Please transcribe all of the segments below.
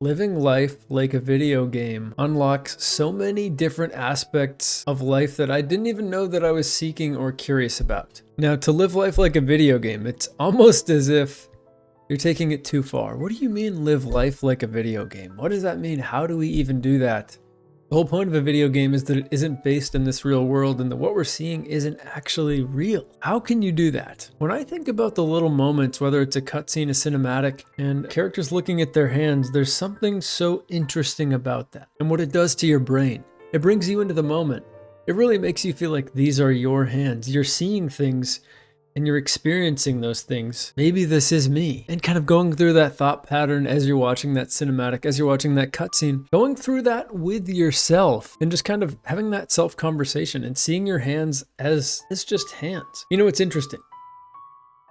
Living life like a video game unlocks so many different aspects of life that I didn't even know that I was seeking or curious about. Now, to live life like a video game, it's almost as if you're taking it too far. What do you mean live life like a video game? What does that mean? How do we even do that? The whole point of a video game is that it isn't based in this real world and that what we're seeing isn't actually real. How can you do that? When I think about the little moments, whether it's a cutscene, a cinematic, and characters looking at their hands, there's something so interesting about that and what it does to your brain. It brings you into the moment. It really makes you feel like these are your hands. You're seeing things and you're experiencing those things. Maybe this is me. And kind of going through that thought pattern as you're watching that cinematic, as you're watching that cutscene, going through that with yourself and just kind of having that self-conversation and seeing your hands as it's just hands. You know, it's interesting.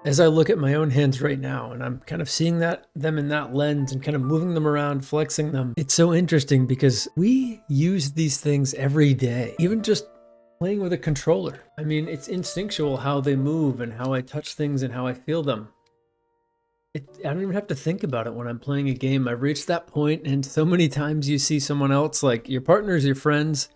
As I look at my own hands right now and I'm kind of seeing them in that lens and kind of moving them around, flexing them, it's so interesting because we use these things every day, even just playing with a controller. I mean, it's instinctual how they move and how I touch things and how I feel them. I don't even have to think about it when I'm playing a game. I've reached that point, and so many times you see someone else, like your partners, your friends,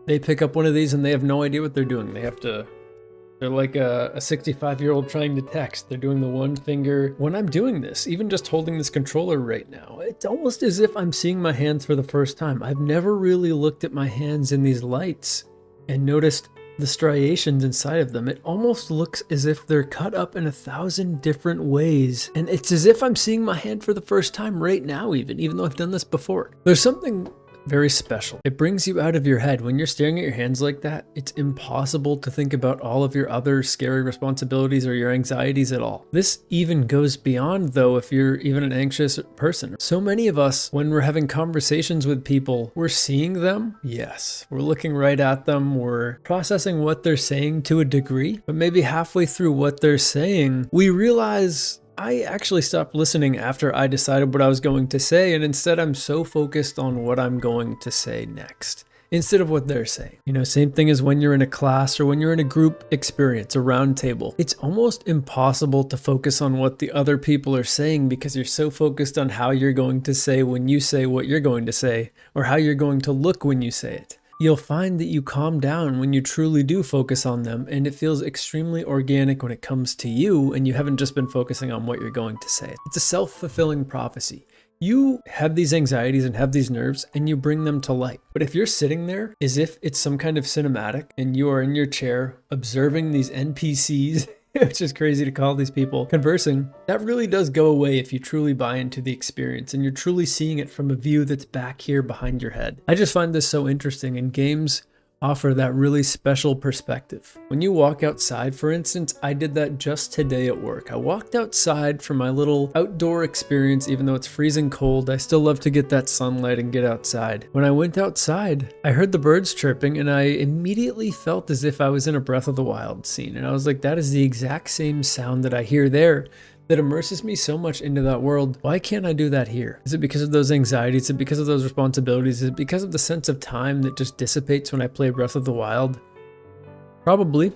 they pick up one of these and they have no idea what they're doing. They're like a 65-year-old trying to text. They're doing the one finger. When I'm doing this, even just holding this controller right now, it's almost as if I'm seeing my hands for the first time. I've never really looked at my hands in these lights and noticed the striations inside of them. It almost looks as if they're cut up in 1,000 different ways. And it's as if I'm seeing my hand for the first time right now, even though I've done this before. There's something very special. It brings you out of your head. When you're staring at your hands like that, it's impossible to think about all of your other scary responsibilities or your anxieties at all. This even goes beyond, though, if you're even an anxious person. So many of us, when we're having conversations with people, we're seeing them. Yes, we're looking right at them. We're processing what they're saying to a degree, but maybe halfway through what they're saying, we realize I actually stopped listening after I decided what I was going to say, and instead I'm so focused on what I'm going to say next instead of what they're saying. You know, same thing as when you're in a class or when you're in a group experience, a round table. It's almost impossible to focus on what the other people are saying because you're so focused on how you're going to say when you say what you're going to say, or how you're going to look when you say it. You'll find that you calm down when you truly do focus on them, and it feels extremely organic when it comes to you and you haven't just been focusing on what you're going to say. It's a self-fulfilling prophecy. You have these anxieties and have these nerves and you bring them to light. But if you're sitting there as if it's some kind of cinematic and you are in your chair observing these NPCs, which is crazy to call these people, conversing, that really does go away if you truly buy into the experience and you're truly seeing it from a view that's back here behind your head. I just find this so interesting, and games offer that really special perspective. When you walk outside, for instance, I did that just today at work. I walked outside for my little outdoor experience. Even though it's freezing cold, I still love to get that sunlight and get outside. When I went outside, I heard the birds chirping and I immediately felt as if I was in a Breath of the Wild scene. And I was like, that is the exact same sound that I hear there that immerses me so much into that world. Why can't I do that here? Is it because of those anxieties? Is it because of those responsibilities? Is it because of the sense of time that just dissipates when I play Breath of the Wild? Probably.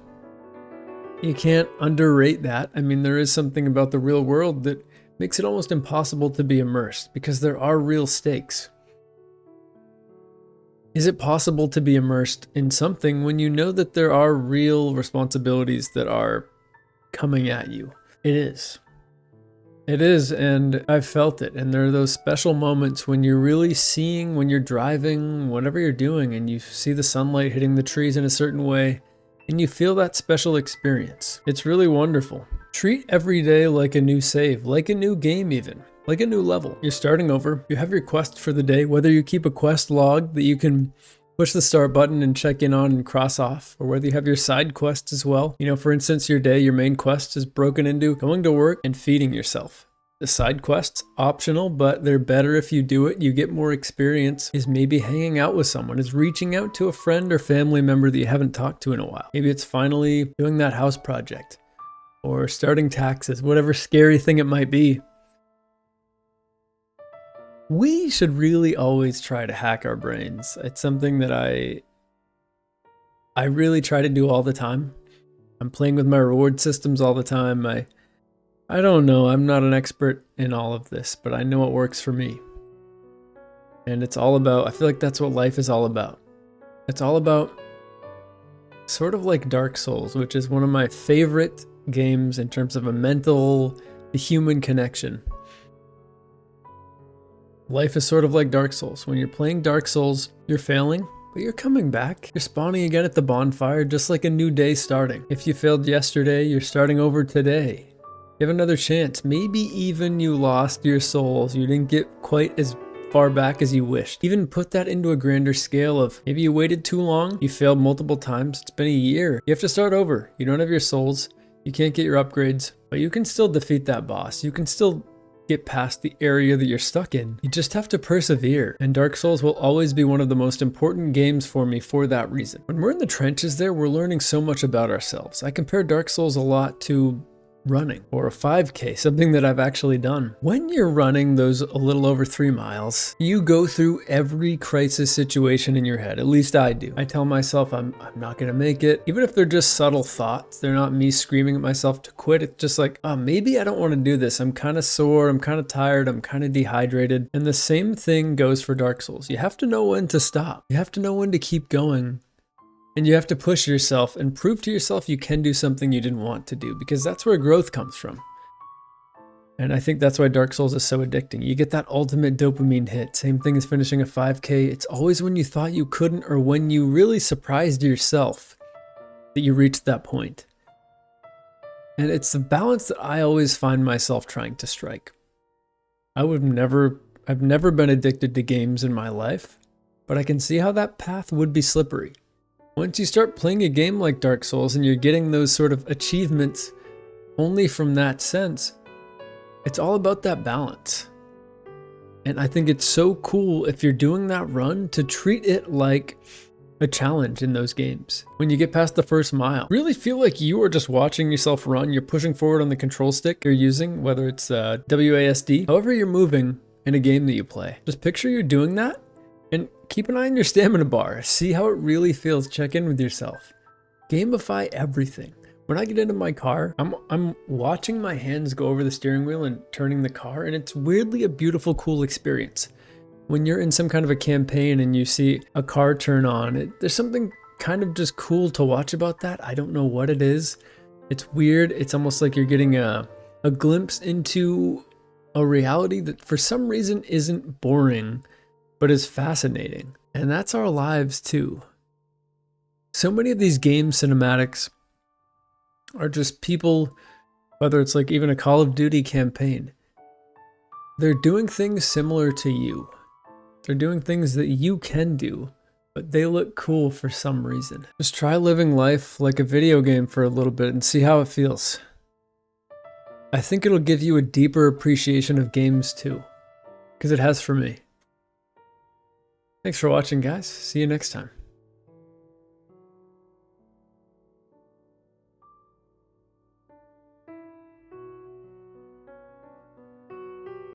You can't underrate that. I mean, there is something about the real world that makes it almost impossible to be immersed because there are real stakes. Is it possible to be immersed in something when you know that there are real responsibilities that are coming at you? It is. It is, and I've felt it. And there are those special moments when you're really seeing, when you're driving, whatever you're doing, and you see the sunlight hitting the trees in a certain way, and you feel that special experience. It's really wonderful. Treat every day like a new save, like a new game even, like a new level. You're starting over, you have your quest for the day, whether you keep a quest log that you can push the start button and check in on and cross off, or whether you have your side quests as well. You know, for instance, your main quest is broken into going to work and feeding yourself. The side quests, optional, but they're better if you do it. You get more experience, is maybe hanging out with someone, is reaching out to a friend or family member that you haven't talked to in a while. Maybe it's finally doing that house project or starting taxes, whatever scary thing it might be. We should really always try to hack our brains. It's something that I really try to do all the time. I'm playing with my reward systems all the time. I don't know, I'm not an expert in all of this, but I know what works for me. And it's all about, I feel like that's what life is all about. It's all about sort of like Dark Souls, which is one of my favorite games in terms of the human connection. Life is sort of like Dark Souls. When you're playing Dark Souls, you're failing, but you're coming back. You're spawning again at the bonfire, just like a new day starting. If you failed yesterday, you're starting over today. You have another chance. Maybe even you lost your souls. You didn't get quite as far back as you wished. Even put that into a grander scale of maybe you waited too long, you failed multiple times, it's been a year. You have to start over. You don't have your souls, you can't get your upgrades, but you can still defeat that boss. You can still get past the area that you're stuck in. You just have to persevere. And Dark Souls will always be one of the most important games for me for that reason. When we're in the trenches there, we're learning so much about ourselves. I compare Dark Souls a lot to running or a 5K, something that I've actually done. When you're running those a little over 3 miles, you go through every crisis situation in your head. At least I do. I tell myself I'm not gonna make it. Even if they're just subtle thoughts, they're not me screaming at myself to quit. It's just like, oh, maybe I don't want to do this. I'm kind of sore, I'm kind of tired, I'm kind of dehydrated. And the same thing goes for Dark Souls. You have to know when to stop. You have to know when to keep going. And you have to push yourself and prove to yourself you can do something you didn't want to do, because that's where growth comes from. And I think that's why Dark Souls is so addicting. You get that ultimate dopamine hit. Same thing as finishing a 5K. It's always when you thought you couldn't or when you really surprised yourself that you reached that point. And it's the balance that I always find myself trying to strike. I've never been addicted to games in my life, but I can see how that path would be slippery. Once you start playing a game like Dark Souls and you're getting those sort of achievements only from that sense, it's all about that balance. And I think it's so cool if you're doing that run to treat it like a challenge in those games. When you get past the first mile, really feel like you are just watching yourself run. You're pushing forward on the control stick you're using, whether it's WASD, however you're moving in a game that you play. Just picture you're doing that. And keep an eye on your stamina bar. See how it really feels. Check in with yourself. Gamify everything. When I get into my car, I'm watching my hands go over the steering wheel and turning the car, and it's weirdly a beautiful, cool experience. When you're in some kind of a campaign and you see a car turn on, there's something kind of just cool to watch about that. I don't know what it is. It's weird. It's almost like you're getting a glimpse into a reality that for some reason isn't boring, but is fascinating. And that's our lives too. So many of these game cinematics are just people, whether it's like even a Call of Duty campaign, they're doing things similar to you. They're doing things that you can do, but they look cool for some reason. Just try living life like a video game for a little bit and see how it feels. I think it'll give you a deeper appreciation of games too, because it has for me. Thanks for watching, guys. See you next time.